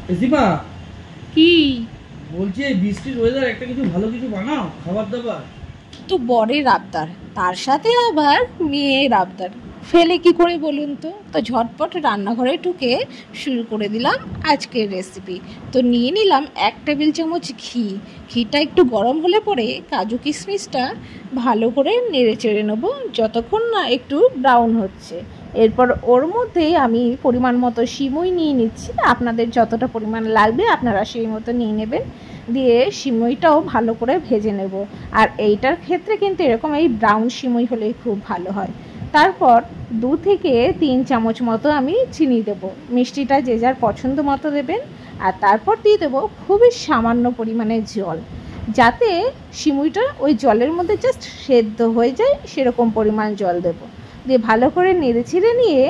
Eshima কি বলছি, এই বৃষ্টির ওয়েদার একটা কিছু ভালো কিছু বানাও, খাবার দাবার। তো বরের আবদার, তার সাথে আবার মেয়ের আবদার, ফেলে কি করে বলুন তো। তো ঝটপট রান্নাঘরে ঢুকে শুরু করে দিলাম আজকের রেসিপি। তো নিয়ে নিলাম 1 টেবিল চামচ ঘি। ঘিটা একটু গরম হলে পরে কাজু কিশমিশটা ভালো করে নেড়ে চেড়ে নেবো যতক্ষণ না একটু ব্রাউন হচ্ছে। এরপর ওর মধ্যেই আমি পরিমাণ মতো সিমুই নিয়ে নিচ্ছি। আপনাদের যতটা পরিমাণ লাগবে আপনারা সেই মতো নিয়ে নেবেন। দিয়ে সিমুইটাও ভালো করে ভেজে নেব। আর এইটার ক্ষেত্রে কিন্তু এরকম এই ব্রাউন সিমুই হলেই খুব ভালো হয়। তারপর 2 থেকে 3 চামচ মতো আমি চিনি দেব। মিষ্টিটা যে যার পছন্দ মতো দেবেন। আর তারপর দিয়ে দেবো খুবই সামান্য পরিমাণে জল, যাতে সিমুইটা ওই জলের মধ্যে জাস্ট সেদ্ধ হয়ে যায়, সেরকম পরিমাণ জল দেবো। দিয়ে ভালো করে নেড়ে ছেড়ে নিয়ে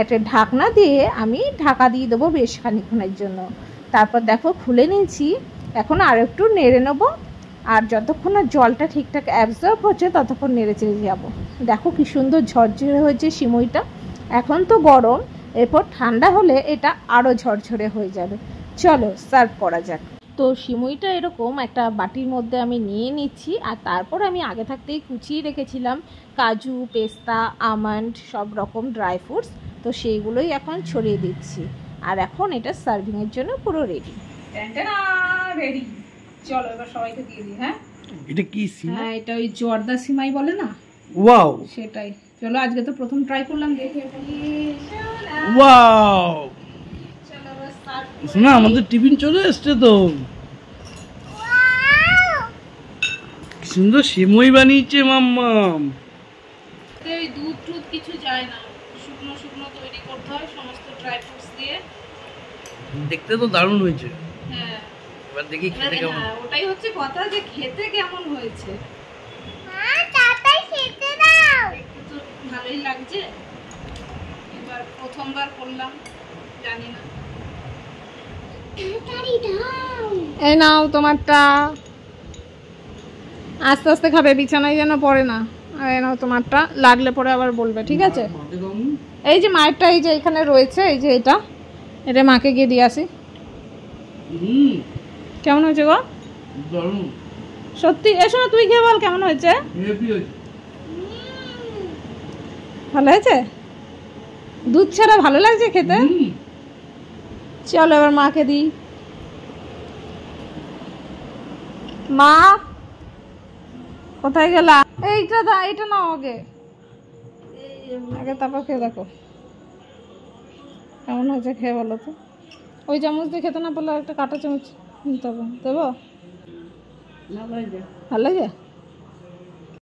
একটা ঢাকনা দিয়ে আমি ঢাকা দিয়ে দেবো বেশ খানিকক্ষণের জন্য। তারপর দেখো খুলে নিয়েছি। এখন আর একটু নেড়ে নেবো। আর যতক্ষণ না জলটা ঠিকঠাক অ্যাবজর্ব হচ্ছে ততক্ষণ নেড়ে চেড়ে যাবো। দেখো কি সুন্দর ঝরঝরে হয়েছে সিমুইটা। এখন তো গরম, এরপর ঠান্ডা হলে এটা আরও ঝরঝরে হয়ে যাবে। চলো সার্ভ করা যাক। তো সিমুইটা এরকম একটা বাটির মধ্যে আমি নিয়ে নিচ্ছি। আর তারপর আমি আগে থাকতেই কুচিয়ে রেখেছিলাম কাজু, পেস্তা, আমন্ড, সব রকম ড্রাই ফ্রুটস। তো সেইগুলোই এখন ছড়িয়ে দিচ্ছি। আর এখন এটা সার্ভিংয়ের জন্য পুরো রেডি। রেডি। চলো এবার সবাইকে দিয়ে দিই। হ্যাঁ, এটা কি সিমাই? হ্যাঁ, এটা ওই জর্দা সিমাই বলে না, ওয়াও সেটাই। চলো আজকে তো প্রথম ট্রাই করলাম, দেখে ওয়াও। শোনা, আমাদের টিফিন চলে এসছে তো। কি সুন্দর সিমই বানিয়েছে মাম্মাম। এই দুধ টুধ কিছু যায় না, শুকনো শুকনো তৈরি করতে হয় সমস্ত ড্রাই ফ্রুটস দিয়ে। দেখতে তো দারুণ হয়েছে। হ্যাঁ, এবার দেখি খেতে কেমন। ওটাই হচ্ছে কথা, যে খেতে কেমন হয়েছে। দেখতে তো ভালোই লাগছে। এবার প্রথমবার করলাম, জানি না। এই নাও তোমারটা। আস্তে আস্তে খাবে, বিছানায় যেন পড়ে না। এই নাও তোমারটা, লাগলে পরে আবার বলবে, ঠিক আছে? এই যে মায়েরটা, এই যে এখানে রয়েছে, এই যে এটা মাকে গিয়ে দিয়ে আসি। কেমন হয়েছে গো? সত্যি? এসো তুই খেয়ে বল কেমন হয়েছে। ভালো হয়েছে? দুধ ছাড়া ভালো লাগছে খেতে? চলো এবার মাকে দিই। মা কোথায় গেলা? এইটা দা, এইটা নাও আগে, তারপর খেয়ে দেখো কেমন হয়েছে। খেয়ে বলো তো। ওই চামচ দিয়ে খেতে না পারলে একটা কাঁটা চামচ নিতে হবে। দেবো? ভালো হয়েছে?